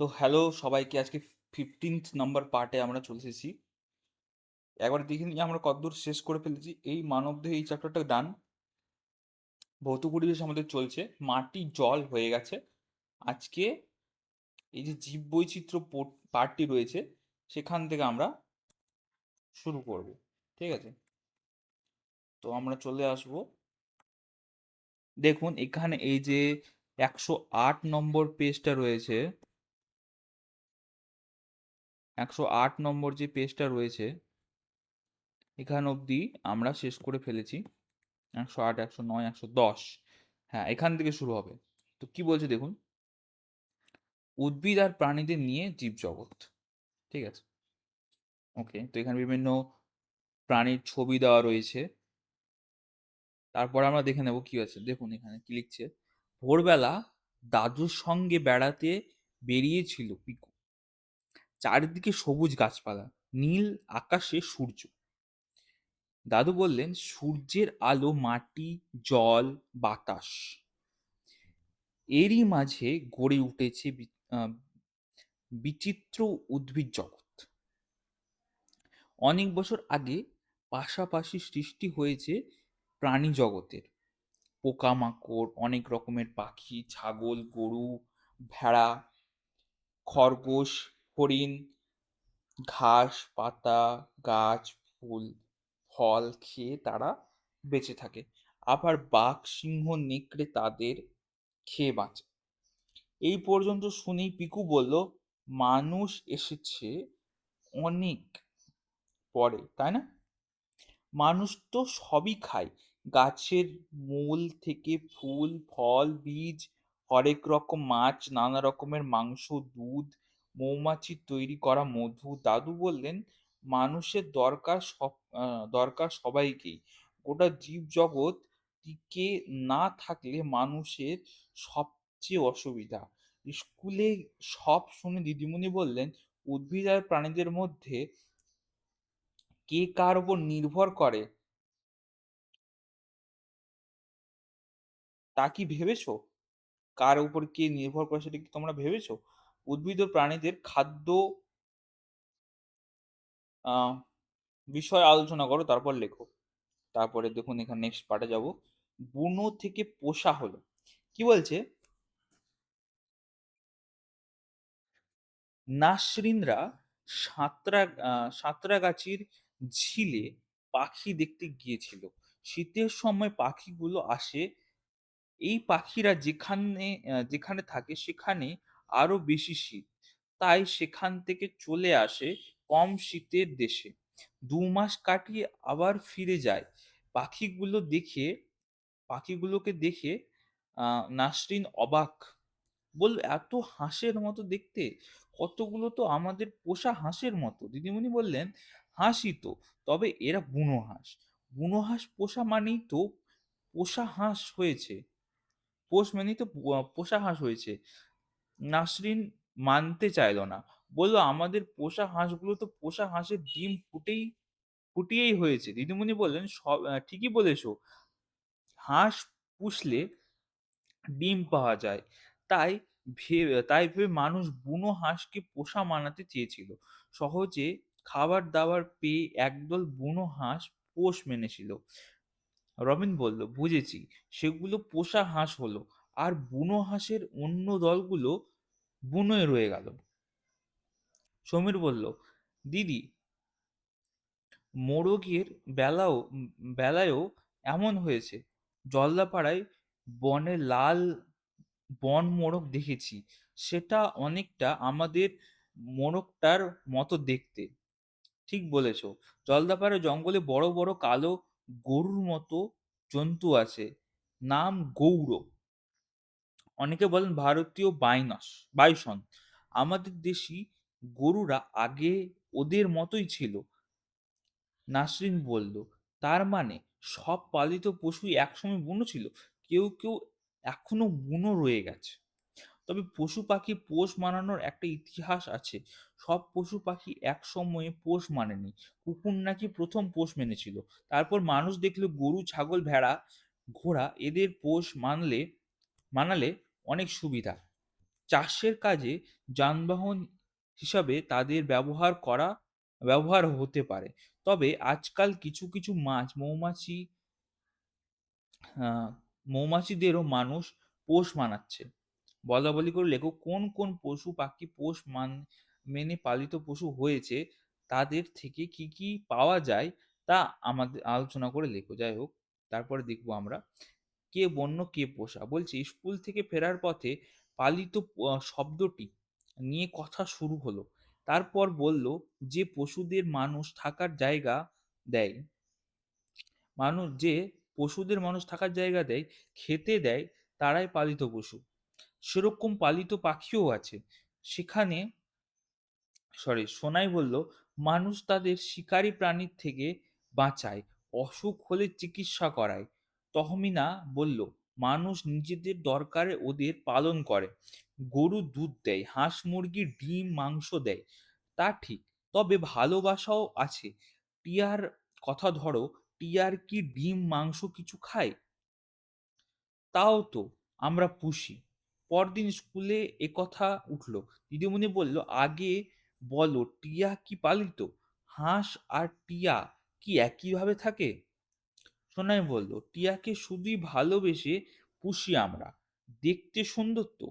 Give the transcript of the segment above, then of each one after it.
তো হ্যালো সবাইকে। আজকে 15th নাম্বার পার্টে আমরা চলে এসেছি। একবার দেখে নিই আমরা কতদূর শেষ করে ফেলেছি। এই মানবদেহ এই চ্যাপ্টারটা ডান। ভৌত পরিবেশ আমাদের চলছে। মাটি, জল হয়ে গেছে। আজকে এই যে জীববৈচিত্র্য পার্টটি রয়েছে সেখান থেকে আমরা শুরু করব। ঠিক আছে? তো আমরা চলে আসব। দেখুন এখানে এই যে 108 নম্বর পেজটা রয়েছে, 108 নম্বর যে পেজটা রয়েছে এখান অবধি আমরা শেষ করে ফেলেছি। 108, 109, 110। হ্যাঁ, এখান থেকে শুরু হবে। তো কি বলছে দেখুন, উদ্ভিদ আর প্রাণীদের নিয়ে জীবজগৎ। ঠিক আছে? ওকে, তো এখানে বিভিন্ন প্রাণীর ছবি দেওয়া রয়েছে। তারপর আমরা দেখে নেব কি আছে। দেখুন এখানে কি লিখছে, ভোরবেলা দাদুর সঙ্গে বেড়াতে বেরিয়েছিল পিকু। চারিদিকে সবুজ গাছপালা, নীল আকাশে সূর্য। দাদু বললেন, সূর্যের আলো, মাটি, জল, বাতাস, এরই মাঝে গড়ে উঠেছে বিচিত্র উদ্ভিদ জগৎ। অনেক বছর আগে পাশাপাশি সৃষ্টি হয়েছে প্রাণী জগতের। পোকামাকড়, অনেক রকমের পাখি, ছাগল, গরু, ভেড়া, খরগোশ, হরিণ, ঘাস পাতা, গাছ, ফুল, ফল খেয়ে তারা বেঁচে থাকে। আবার বাঘ, সিংহ, নেকড়ে তাদের খেয়ে বাঁচে। এই পর্যন্ত শুনেই পিকু বলল, মানুষ এসেছে অনেক পরে, তাই না? মানুষ তো সবই খায়, গাছের মূল থেকে ফুল, ফল, বীজ, হরেক রকম মাছ, নানা রকমের মাংস, দুধ, মৌমাছির তৈরি করা মধু। দাদু বললেন, মানুষের দরকার সবাইকেই। গোটা জীবজগৎ টিকে না থাকলে মানুষের সবচেয়ে অসুবিধা। স্কুলে সব শুনে দিদিমণি বললেন, উদ্ভিদ আর প্রাণীদের মধ্যে কে কার উপর নির্ভর করে তা কি ভেবেছো? কার উপর কে নির্ভর করে সেটা কি তোমরা ভেবেছো? উদ্ভিদ ও প্রাণীদের খাদ্য আহ বিষয়ে আলোচনা করো, তারপর লেখো। তারপরে দেখুন এখানে নেক্সট পার্টে যাব। বুনো থেকে পোষা হলো। কি বলছে, নাসরিনরা সাঁতরাগাছির ঝিলে পাখি দেখতে গিয়েছিল। শীতের সময় পাখিগুলো আসে। এই পাখিরা যেখানে থাকে সেখানে আরো বেশি শীত, তাই সেখান থেকে চলে আসে কম শীতের দেশে। 2 মাস কাটিয়ে আবার ফিরে যায়। পাখিগুলো দেখে পাখিগুলোকে দেখে নাসরিন অবাক, বলল, এত হাঁসের মতো দেখতে, কতগুলো তো আমাদের পোষা হাঁসের মতো। দিদিমণি বললেন, হাঁসই তো, তবে এরা বুনো হাঁস। বুনো হাঁস পোষা মানেই তো পোষা হাঁস হয়েছে। পোষ মানেই তো পোষা হাঁস হয়েছে। নাসরিন মানতে চাইল না, বলল, আমাদের পোষা হাঁসগুলো তো পোষা হাঁসের ডিম ফুটিয়েই হয়েছে। দিদিমণি বললেন, সব ঠিকই বলেছো, হাঁস পুষলে ডিম পাওয়া যায়, তাই ভেবে মানুষ বুনো হাঁসকে পোষা মানাতে চেয়েছিল। সহজে খাবার দাবার পেয়ে একদল বুনো হাঁস পোষ মেনেছিল। রবিন বলল, বুঝেছি, সেগুলো পোষা হাঁস হলো, আর বুনো হাঁসের অন্য দলগুলো বুনোয় রয়ে গেল। সমীর বলল, দিদি, মোরগের বেলায়ও এমন হয়েছে। জলদাপাড়ায় বনে লাল বন মোরগ দেখেছি, সেটা অনেকটা আমাদের মোরগটার মতো দেখতে। ঠিক বলেছ, জলদাপাড়ার জঙ্গলে বড় বড় কালো গরুর মতো জন্তু আছে, নাম গৌর। অনেকে বলেন ভারতীয় বাইসন। আমাদের দেশি গরুরা আগে ওদের মতোই ছিল। নাসরিন বলল, তার মানে সব পালিত পশুই একসময় বুনো ছিল? কেউ কেউ এখনো বুনো রয়ে গেছে। তবে পশু পাখি পোষ মানানোর একটা ইতিহাস আছে। সব পশু পাখি এক সময়ে পোষ মানেনি। কুকুর নাকি প্রথম পোষ মেনেছিল। তারপর মানুষ দেখলো গরু, ছাগল, ভেড়া, ঘোড়া এদের পোষ মানালে অনেক সুবিধা। চাষের কাজে যানবাহন হিসাবে তাদের ব্যবহার হতে পারে। তবে আজকাল কিছু, কিছু আ মৌমাছিদেরও মানুষ পোষ মানাচ্ছে। বলাবলি করে লেখো কোন, কোন পশু-পাখি মেনে পালিত পশু হয়েছে, তাদের থেকে কি, কি পাওয়া যায় তা আমাদের আলোচনা করে লেখো। যাই হোক, তারপরে দেখব আমরা কে বন্য কে পোষা। বলছি স্কুল থেকে ফেরার পথে পালিত শব্দটি নিয়ে কথা শুরু হলো। তারপর বলল যে পশুদের মানুষ থাকার জায়গা দেয়, যে পশুদের মানুষ থাকার জায়গা দেয়, খেতে দেয় তারাই পালিত পশু। সেরকম পালিত পাখিও আছে। সেখানে সোনাই বলল, মানুষ তাদের শিকারী প্রাণীর থেকে বাঁচায়, অসুখ হলে চিকিৎসা করায়। তহমিনা বলল, মানুষ নিজেদের দরকারে ওদের পালন করে। গরু দুধ দেয়, হাঁস মুরগি ডিম মাংস দেয়। তা ঠিক, তবে ভালোবাসাও আছে। টিয়ার কথা ধরো, টিয়ার কি ডিম মাংস কিছু খায়? তাও তো আমরা পুষি। পরদিন স্কুলে একথা উঠল। দিদিমণি বলল, আগে বলো টিয়া কি পালিত? হাঁস আর টিয়া কি একইভাবে থাকে? সোনাই বলল, টিয়াকে শুধুই ভালোবেসে পুষি আমরা। দেখতে সুন্দর তো,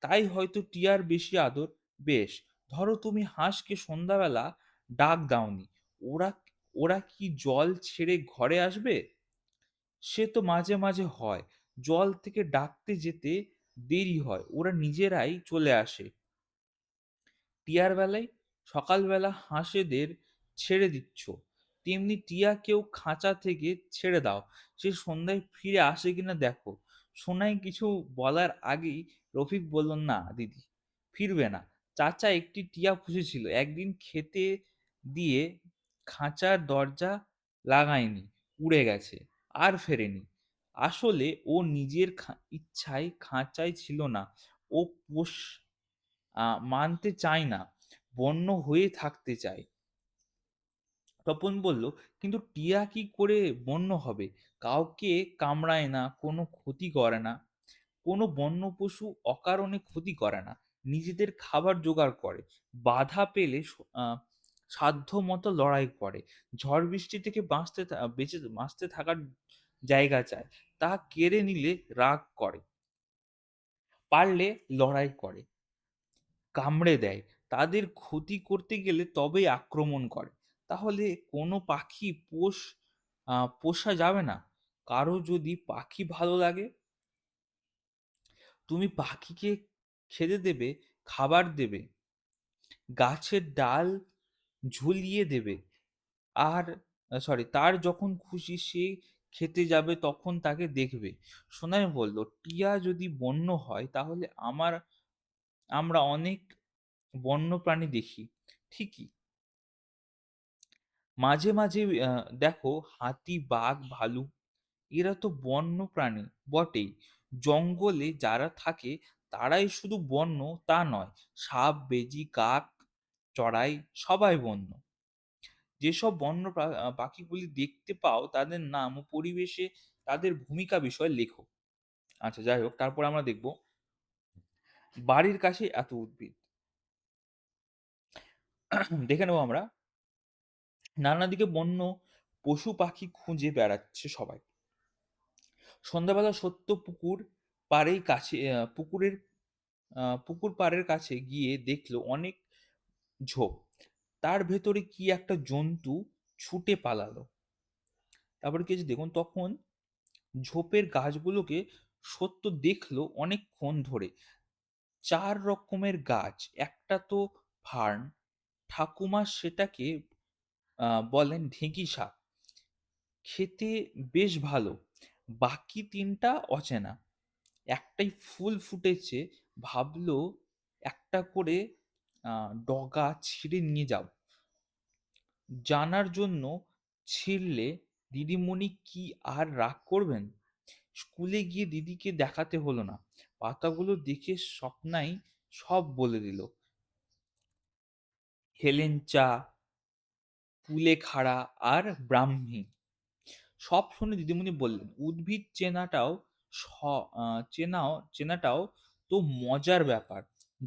তাই হয়তো টিয়ার বেশি আদর। বেশ, ধরো তুমি হাঁসকে সন্ধ্যাবেলা ডাক দাওনি, ওরা ওরা কি জল ছেড়ে ঘরে আসবে? সে তো মাঝে মাঝে হয়, জল থেকে ডাকতে যেতে দেরি হয়, ওরা নিজেরাই চলে আসে। টিয়ার বেলায় সকালবেলা হাঁসেদের ছেড়ে দিচ্ছ, তেমনি টিয়াকেও খাঁচা থেকে ছেড়ে দাও, সে সন্ধ্যায় ফিরে আসে কিনা দেখো। সোনাই কিছু বলার আগেই রফিক বলল, না দিদি, ফিরবে না। চাচা একটি টিয়া পুষেছিল, একদিন খেতে দিয়ে খাঁচার দরজা লাগায়নি, উড়ে গেছে, আর ফেরেনি। আসলে ও নিজের ইচ্ছায় খাঁচায় ছিল না, ও পোষ মানতে চায় না, বন্য হয়ে থাকতে চায়। তপন বলল, কিন্তু টিয়া কি করে বন্য হবে? কাউকে কামড়ায় না, কোনো ক্ষতি করে না। কোনো বন্য পশু অকারণে ক্ষতি করে না, নিজেদের খাবার জোগাড় করে, বাধা পেলে সাধ্য মতো লড়াই করে, ঝড় বৃষ্টি থেকে বাঁচতে থাকার জায়গা চায়, তা কেড়ে নিলে রাগ করে, পারলে লড়াই করে, কামড়ে দেয়, তাদের ক্ষতি করতে গেলে তবেই আক্রমণ করে। তাহলে কোনো পাখি পোষা যাবে না? কারো যদি পাখি ভালো লাগে, তুমি পাখিকে খেতে দেবে, খাবার দেবে, গাছের ডাল ঝুলিয়ে দেবে, আর তার যখন খুশি সে খেতে যাবে তখন তাকে দেখবে। সোনাই বলল, টিয়া যদি বন্য হয় তাহলে আমরা অনেক বন্য প্রাণী দেখি ঠিকই, মাঝে মাঝে দেখো হাতি বাঘ ভালুক, এরা তো বন্য প্রাণী বটেই। জঙ্গলে যারা থাকে তারাই শুধু বন্য তা নয়, সাপ বেজি কাক চড়াই সবাই বন্য। যেসব পাখিগুলি দেখতে পাও তাদের নাম ও পরিবেশে তাদের ভূমিকা বিষয়ে লেখো। আচ্ছা, যাই হোক, তারপর আমরা দেখব বাড়ির কাছে এত উদ্ভিদ। দেখে নেবো আমরা, নানা দিকে বন্য পশু পাখি খুঁজে বেড়াচ্ছে সবাই। সন্ধ্যাবেলা সত্য পাড়েই কাছে পুকুর পাড়ের কাছে গিয়ে দেখলো অনেক ঝোপ, তার ভেতরে কি একটা জন্তু ছুটে পালালো। তারপরে কি হয়েছে দেখুন, তখন ঝোপের গাছগুলোকে সত্য দেখলো অনেকক্ষণ ধরে, ৪ রকমের গাছ। একটা তো ফার্ন, ঠাকুমা সেটাকে বলেন ঢেঁকি শাক, খেতে বেশ ভালো। বাকি ৩টা অচেনা। একটাই ফুল ফুটেছে, ভাবলো একটা করে ডগা ছিঁড়ে নিয়ে যাও। জানার জন্য ছিঁড়লে দিদিমণি কি আর রাগ করবেন? স্কুলে গিয়ে দিদিকে দেখাতে হলো না, পাতাগুলো দেখে স্বপ্নাই সব বলে দিল। হেলেঞ্চা, কুলেখাড়া আর ব্রাহ্মী। সব শুনে দিদিমণি বললেন, উদ্ভিদ চেনাটাও তো মজার ব্যাপার,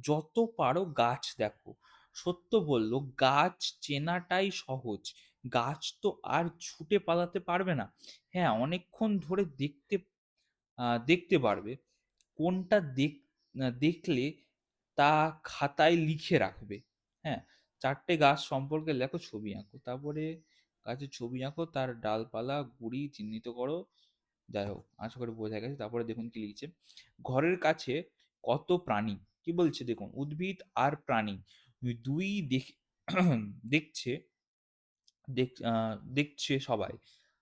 যত পারো গাছ দেখো। সত্য বলল, গাছ চেনাটাই সহজ। গাছ তো আর ছুটে পালাতে পারবে না। হ্যাঁ, অনেকক্ষণ ধরে দেখতে পারবে। কোনটা দেখলে তা খাতায় লিখে রাখবে। হ্যাঁ, ৪ টে গাছ সম্পর্কে লেখো, ছবি আঁকো। তারপরে গাছের ছবি আঁকো, তার ডালপালা, গুঁড়ি চিহ্নিত করো। যাই হোক, আশা করি বোঝা গেছে। তারপরে দেখুন কি লিখছে। ঘরের কাছে কত প্রাণী। কি বলছে দেখুন, উদ্ভিদ আর প্রাণী ২ দেখছে দেখছে সবাই।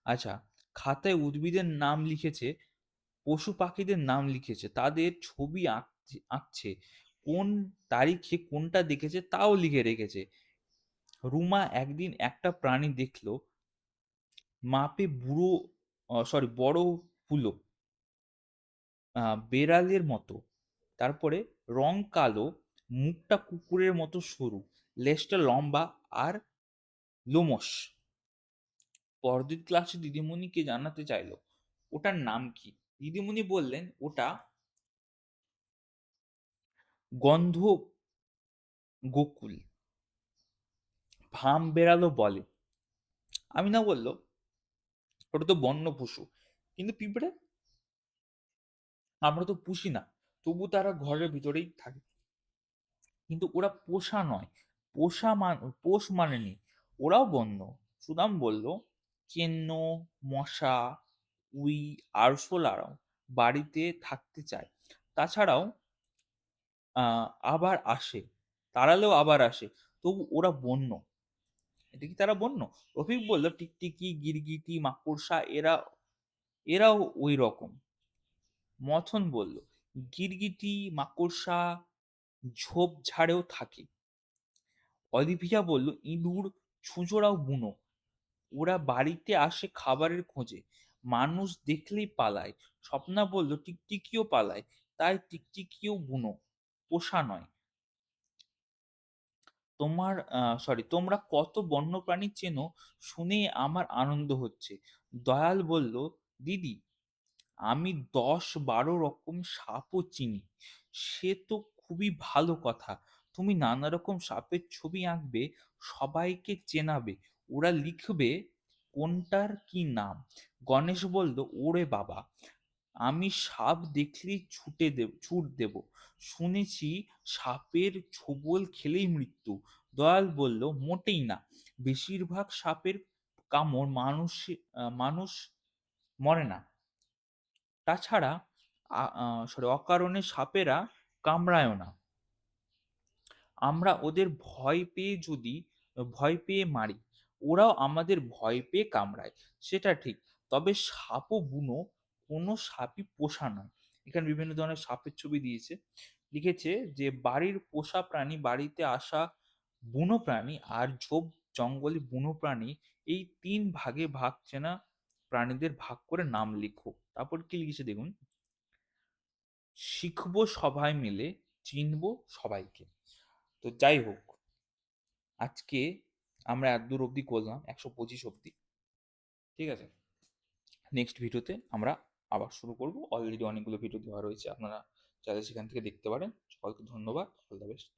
আচ্ছা, খাতায় উদ্ভিদের নাম লিখেছে, পশু পাখিদের নাম লিখেছে, তাদের ছবি আঁকছে, কোন তারিখে কোনটা দেখেছে তাও লিখে রেখেছে। রুমা একদিন একটা প্রাণী দেখলো, মাপে বড় হলো, বেড়ালের মতো। তারপরে রং কালো, মুখটা কুকুরের মতো সরু, লেজটা লম্বা আর লোমশ। পরদিন ক্লাসে দিদিমণিকে জানাতে চাইলো ওটার নাম কি। দিদিমণি বললেন ওটা গন্ধ গোকুল। ভাম বেড়ালো বলে। আমিনা বলল ওটা তো বন্য পশু। কিন্তু পিঁপড়ে? আমরা তো পুষি না, তবু তারা ঘরের ভিতরেই থাকে। কিন্তু ওরা পোষা নয়, পোষ মানেনি, ওরাও বন্য। সুদাম বলল কেন্ন, মশা, উই, আরশোলারাও বাড়িতে থাকতে চায়। তাছাড়াও আবার আসে, তাড়ালেও আবার আসে, তবু ওরা বন্য। এটা কি তারা বন্য? রফিক বলল টিকটিকি, গিরগিটি, মাকড়সা এরাও ওই রকম। মথন বলল গিরগিটি, মাকড়সা ঝোপঝাড়েও থাকে। অলিভিয়া বলল ইঁদুর, ছুঁচোড়াও বুনো। ওরা বাড়িতে আসে খাবারের খোঁজে, মানুষ দেখলেই পালায়। স্বপ্না বলল টিকটিকিও পালায়, তাই টিকটিকিও বুনো, পোষা নয়। তোমরা কত বন্যপ্রাণী চেনো শুনে আমার আনন্দ হচ্ছে। দয়াল বলল দিদি, আমি ১০-১২ রকম সাপও চিনি। সে তো খুবই ভালো কথা। তুমি নানা রকম সাপের ছবি আঁকবে, সবাইকে চেনাবে, ওরা লিখবে কোনটার কি নাম। গণেশ বলল ওরে বাবা, আমি সাপ দেখলেই ছুট দেব। শুনেছি সাপের ছোবল খেলেই মৃত্যু। দয়াল বলল মোটেই না, বেশিরভাগ সাপের কামড় মানুষ মরে না। তাছাড়া অকারণে সাপেরা কামড়ায়ও না। আমরা ওদের ভয় পেয়ে মারি, ওরাও আমাদের ভয় পেয়ে কামড়ায়, সেটা ঠিক। তবে সাপ ও বুনো, কোনো সাপই পোষা নয়। এখানে বিভিন্ন ধরনের সাপের ছবি দিয়েছে। লিখেছে যে বাড়ির পোষা প্রাণী, বাড়িতে আসা বুনো প্রাণী আর ঝোপ জঙ্গলে বুনো প্রাণী, এই ৩ ভাগে চেনা প্রাণীদের ভাগ করে নাম লিখো। তারপর কি লিখেছে দেখুন, শিখবো সবাই মিলে, চিনবো সবাইকে। তো যাই হোক, আজকে আমরা এতদূর অবধি করলাম, ১২৫ অবধি। ঠিক আছে? নেক্সট ভিডিওতে আমরা আবার শুরু করব। অলরেডি অনেকগুলো ভিডিও দেওয়া রয়েছে, আপনারা চাইলে সেখান থেকে দেখতে পারেন। সকলকে ধন্যবাদ। All the best.